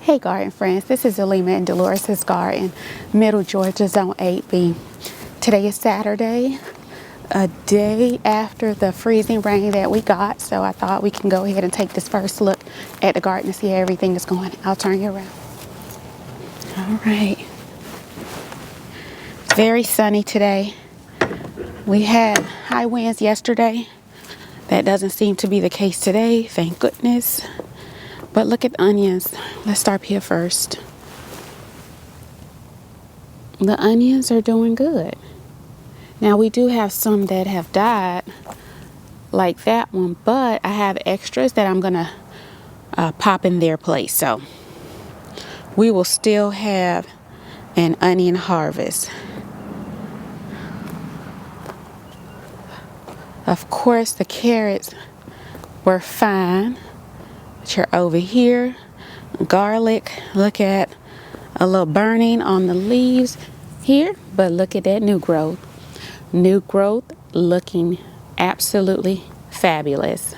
Hey garden friends, this is Alima in Delores' garden, Middle Georgia, Zone 8B. Today is Saturday, a day after the freezing rain that we got, so I thought we can go ahead and take this first look at the garden to see how everything is going. I'll turn you around. All right. It's very sunny today. We had high winds yesterday. That doesn't seem to be the case today, thank goodness. But look at the onions. Let's start here first. The onions are doing good. Now we do have some that have died, like that one, but I have extras that I'm gonna pop in their place. So we will still have an onion harvest. Of course, the carrots were fine. You're over here. Garlic, look at a little burning on the leaves here, but look at that new growth. New growth looking absolutely fabulous.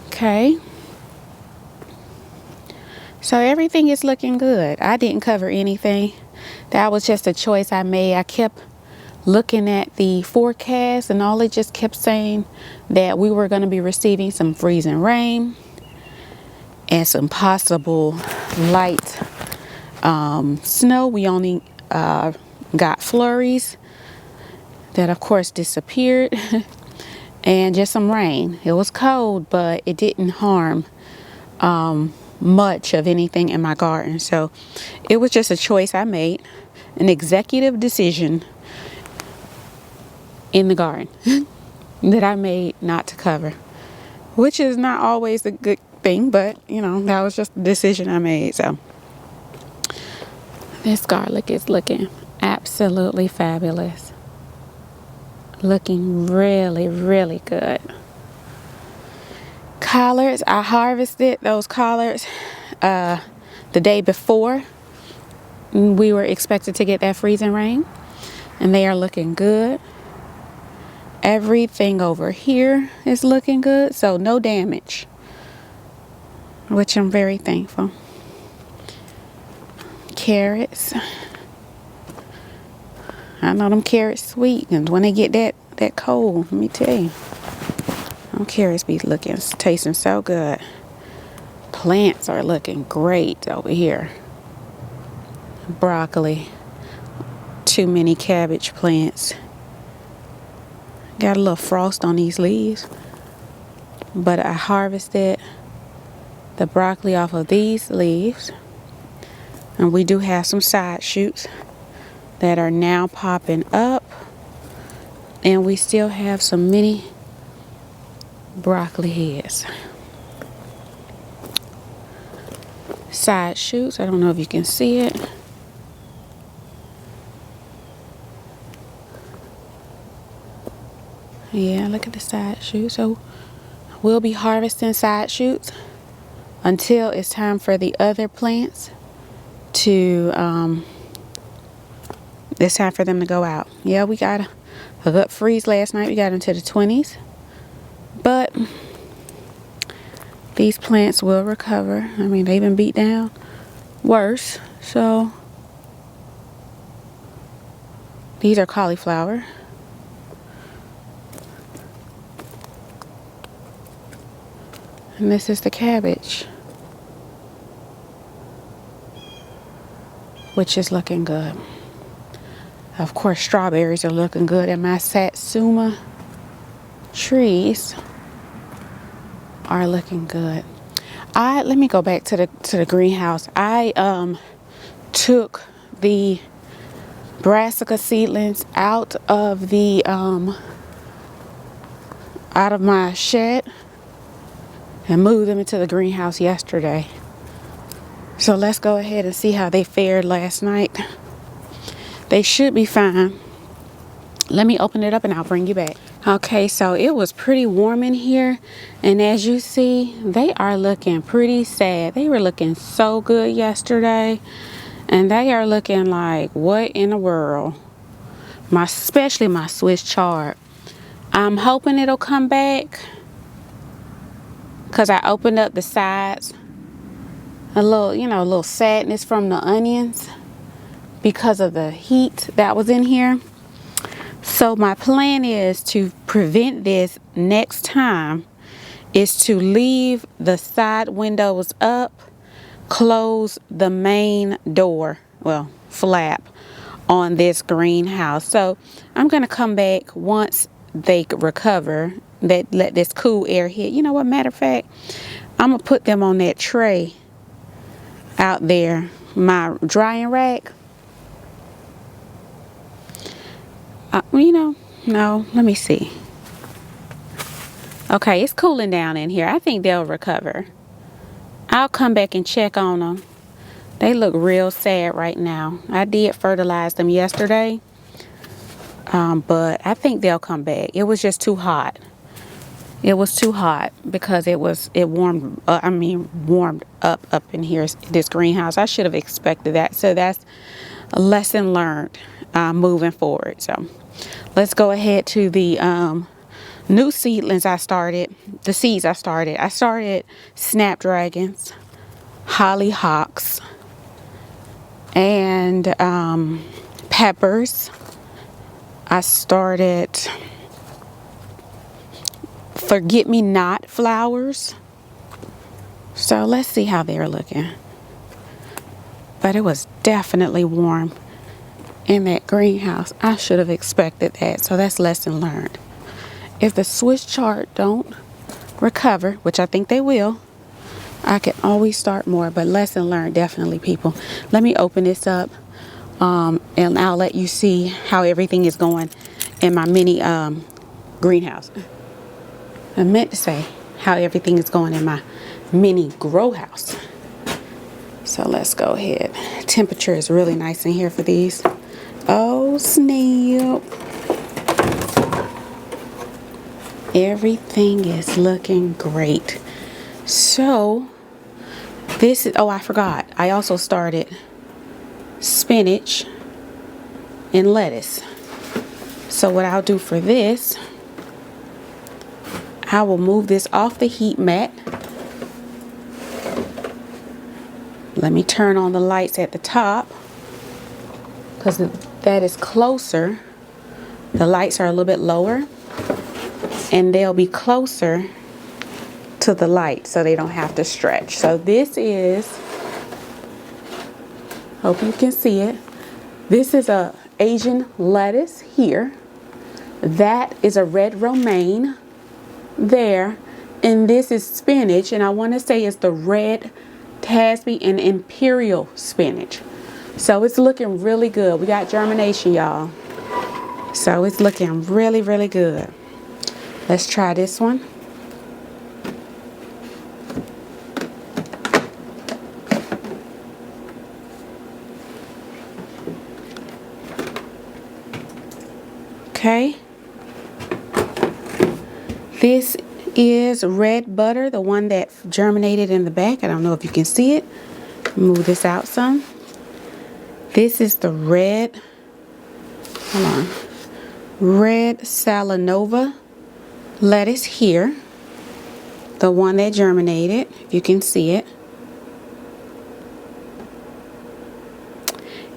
Okay. So everything is looking good. I didn't cover anything. That was just a choice I made. I kept looking at the forecast and all it just kept saying that we were going to be receiving some freezing rain and some possible light snow. We only got flurries that of course disappeared and just some rain. It was cold, but it didn't harm much of anything in my garden. So it was just a choice I made, an executive decision in the garden that I made not to cover, which is not always a good thing, but you know, that was just the decision I made. So this garlic is looking absolutely fabulous, looking really, really good. Collards, I harvested those collards the day before we were expected to get that freezing rain, and they are looking good. Everything over here is looking good, so no damage, which I'm very thankful. Carrots, I know them carrots sweet, and when they get that cold, let me tell you, them carrots be tasting so good. Plants are looking great over here. Broccoli, too many cabbage plants. Got a little frost on these leaves, but I harvested the broccoli off of these leaves, and we do have some side shoots that are now popping up, and we still have some mini broccoli heads. Side shoots, I don't know if you can see it. Yeah, look at the side shoots. So we'll be harvesting side shoots until it's time for the other plants to it's time for them to go out. Yeah, we got a good freeze last night. We got into the 20s, but these plants will recover. I mean, they've been beat down worse. So these are cauliflower. And this is the cabbage, which is looking good. Of course, strawberries are looking good, and my satsuma trees are looking good. Let me go back to the greenhouse. I took the brassica seedlings out of my shed and moved them into the greenhouse yesterday. So let's go ahead and see how they fared last night. They should be fine. Let me open it up and I'll bring you back. Okay, so it was pretty warm in here, and as you see, they are looking pretty sad. They were looking so good yesterday, and they are looking like, what in the world? Especially my Swiss chard. I'm hoping it'll come back, because I opened up the sides a little, you know, a little sadness from the onions because of the heat that was in here. So my plan is to prevent this next time is to leave the side windows up, close the main door, well, flap on this greenhouse. So I'm going to come back once they recover, that let this cool air hit. You know what, matter of fact, I'm going to put them on that tray out there, my drying rack. You know, no, let me see. Okay, it's cooling down in here. I think they'll recover. I'll come back and check on them. They look real sad right now. I did fertilize them yesterday, but I think they'll come back. It was just too hot. It was too hot because it warmed up in here, this greenhouse. I should have expected that. So that's a lesson learned moving forward. So let's go ahead to the new seedlings I started. The seeds I started. I started snapdragons, hollyhocks, and peppers. I started forget-me-not flowers. So let's see how they're looking. But it was definitely warm in that greenhouse. I should have expected that. So that's lesson learned. If the Swiss chart don't recover, which I think they will, I can always start more. But lesson learned, definitely, people. Let me open this up, and I'll let you see how everything is going in my mini greenhouse. I meant to say how everything is going in my mini grow house. So let's go ahead. Temperature is really nice in here for these. Oh, snap. Everything is looking great. So this is, oh, I forgot. I also started spinach and lettuce. So what I'll do for this, I will move this off the heat mat. Let me turn on the lights at the top because that is closer. The lights are a little bit lower and they'll be closer to the light so they don't have to stretch. So this is, hope you can see it. This is a Asian lettuce here. That is a red romaine there, and this is spinach, and I want to say it's the red Tasby and imperial spinach. So it's looking really good. We got germination, y'all. So it's looking really, really good. Let's try this one. Okay. This is red butter, the one that germinated in the back. I don't know if you can see it. Move this out some. This is the red, hold on, red Salanova lettuce here. The one that germinated, if you can see it.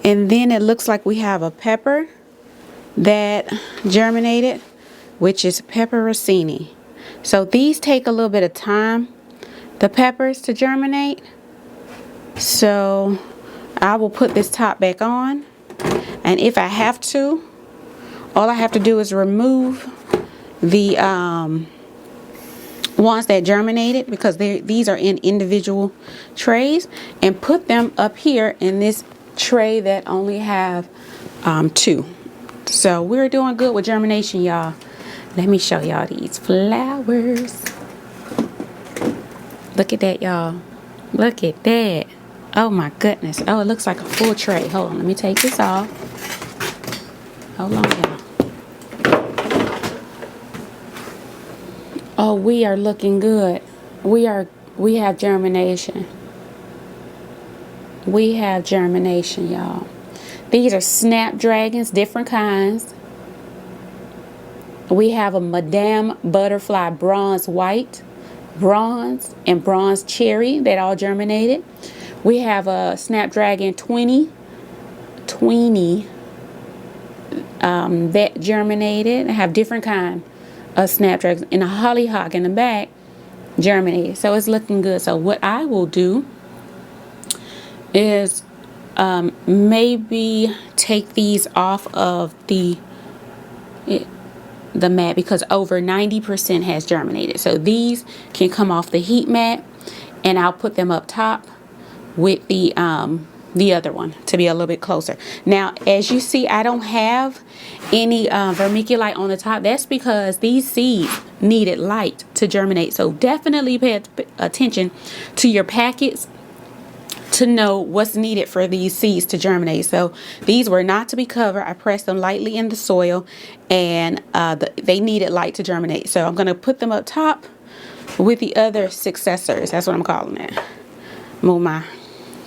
And then it looks like we have a pepper that germinated, which is pepperoncini. So these take a little bit of time, the peppers, to germinate. So I will put this top back on, and if I have to, all I have to do is remove the ones that germinated, because these are in individual trays, and put them up here in this tray that only have 2. So we're doing good with germination, y'all. Let me show y'all these flowers. Look at that, y'all. Look at that. Oh my goodness. Oh, it looks like a full tray. Hold on, let me take this off. Hold on, y'all. Oh, we are looking good. We have germination. We have germination, y'all. These are snapdragons, different kinds. We have a Madame Butterfly bronze white, bronze, and bronze cherry that all germinated. We have a Snapdragon 2020 that germinated. I have different kind of snapdragons, and a hollyhock in the back germinated. So it's looking good. So what I will do is maybe take these off of the mat, because over 90% has germinated. So these can come off the heat mat, and I'll put them up top with the other one to be a little bit closer. Now, as you see, I don't have any vermiculite on the top. That's because these seeds needed light to germinate. So definitely pay attention to your packets to know what's needed for these seeds to germinate. So these were not to be covered. I pressed them lightly in the soil, and they needed light to germinate. So I'm going to put them up top with the other successors. That's what I'm calling it. Move my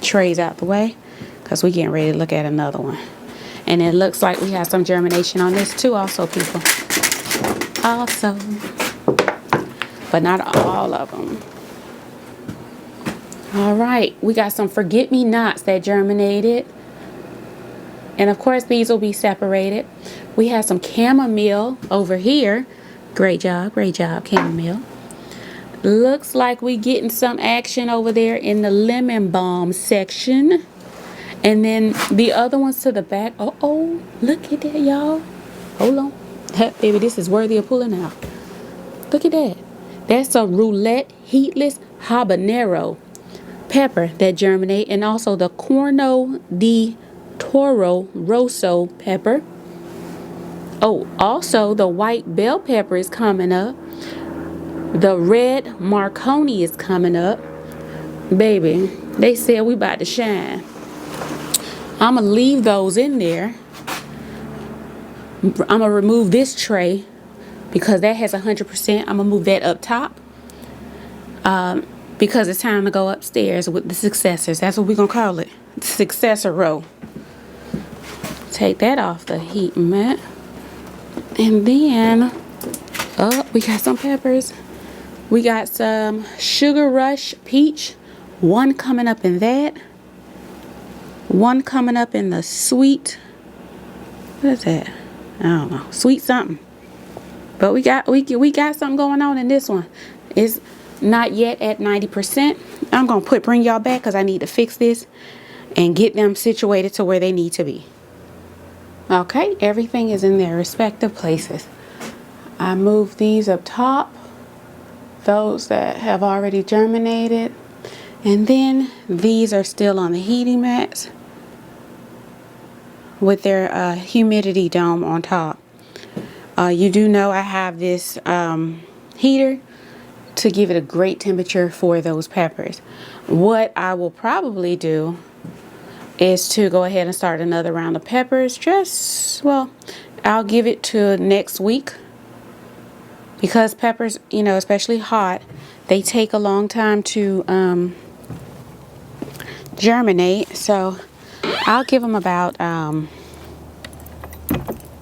trays out the way, because we're getting ready to look at another one. And it looks like we have some germination on this too also, people. Also. But not all of them. All right, we got some forget-me-nots that germinated. And of course, these will be separated. We have some chamomile over here. Great job, chamomile. Looks like we getting some action over there in the lemon balm section. And then the other ones to the back. Oh, look at that, y'all. Hold on. Baby, this is worthy of pulling out. Look at that. That's a roulette heatless habanero pepper that germinate, and also the Corno di Toro Rosso pepper. Oh, also the white bell pepper is coming up. The red Marconi is coming up. Baby, they said we about to shine. I'm going to leave those in there. I'm going to remove this tray because that has 100%. I'm going to move that up top. Because it's time to go upstairs with the successors. That's what we're going to call it. The successor row. Take that off the heat mat. And then, we got some peppers. We got some Sugar Rush Peach. One coming up in that. One coming up in the sweet. What is that? I don't know. Sweet something. But we got something going on in this one. It's not yet at 90%. I'm going to bring y'all back because I need to fix this and get them situated to where they need to be. Okay, everything is in their respective places. I moved these up top, those that have already germinated, and then these are still on the heating mats with their humidity dome on top. You do know I have this heater to give it a great temperature for those peppers. What I will probably do is to go ahead and start another round of peppers. I'll give it to next week, because peppers, especially hot, they take a long time to germinate. So I'll give them about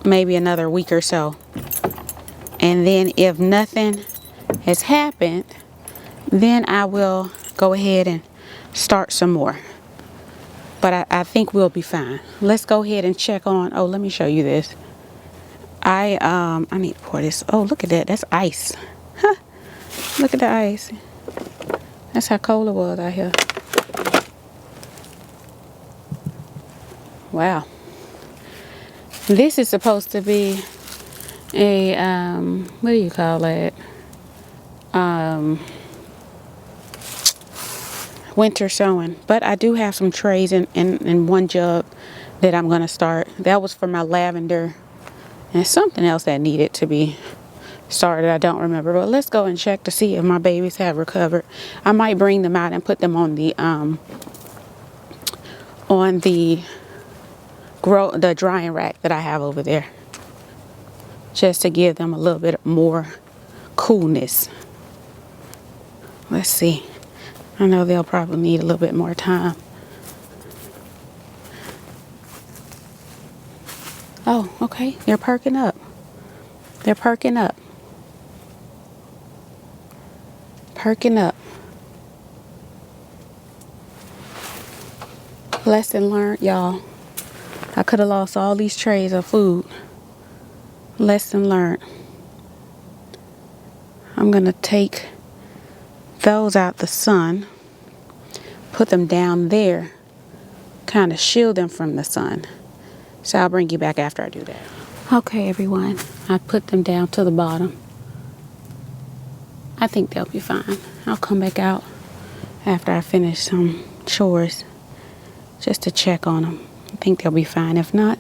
maybe another week or so. And then if nothing has happened, then I will go ahead and start some more. But I think we'll be fine. Let's go ahead and check on. Oh, let me show you this. I need to pour this. Oh, look at that. That's ice. Huh. Look at the ice. That's how cold it was out here. Wow. This is supposed to be a what do you call that? Winter sowing. But I do have some trays in one jug that I'm going to start. That was for my lavender and something else that needed to be started. I don't remember. But let's go and check to see if my babies have recovered. I might bring them out and put them on the drying rack that I have over there, just to give them a little bit more coolness. Let's see. I know they'll probably need a little bit more time. Oh, okay. They're perking up. They're perking up. Perking up. Lesson learned, y'all. I could have lost all these trays of food. Lesson learned. I'm going to take those out the sun, put them down there, kind of shield them from the sun. So I'll bring you back after I do that. Okay, everyone. I put them down to the bottom. I think they'll be fine. I'll come back out after I finish some chores just to check on them. I think they'll be fine. If not,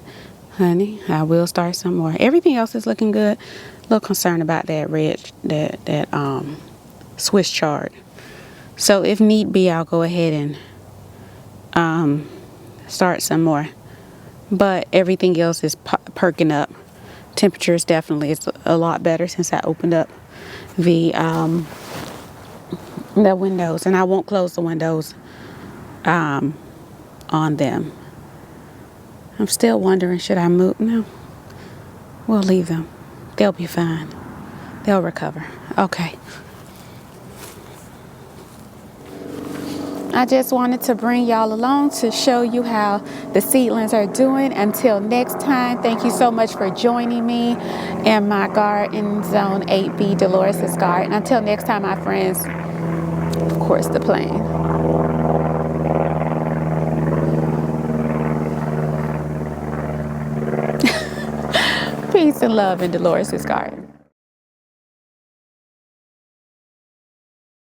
honey, I will start some more. Everything else is looking good. A little concerned about that Swiss chard. So if need be, I'll go ahead and start some more. But everything else is perking up. Temperature is definitely a lot better since I opened up the windows, and I won't close the windows on them. I'm still wondering, should I move? No, we'll leave them. They'll be fine. They'll recover. Okay. I just wanted to bring y'all along to show you how the seedlings are doing. Until next time, thank you so much for joining me in my garden, Zone 8B, Delores' garden. Until next time, my friends, of course, the plane. Peace and love in Delores' garden.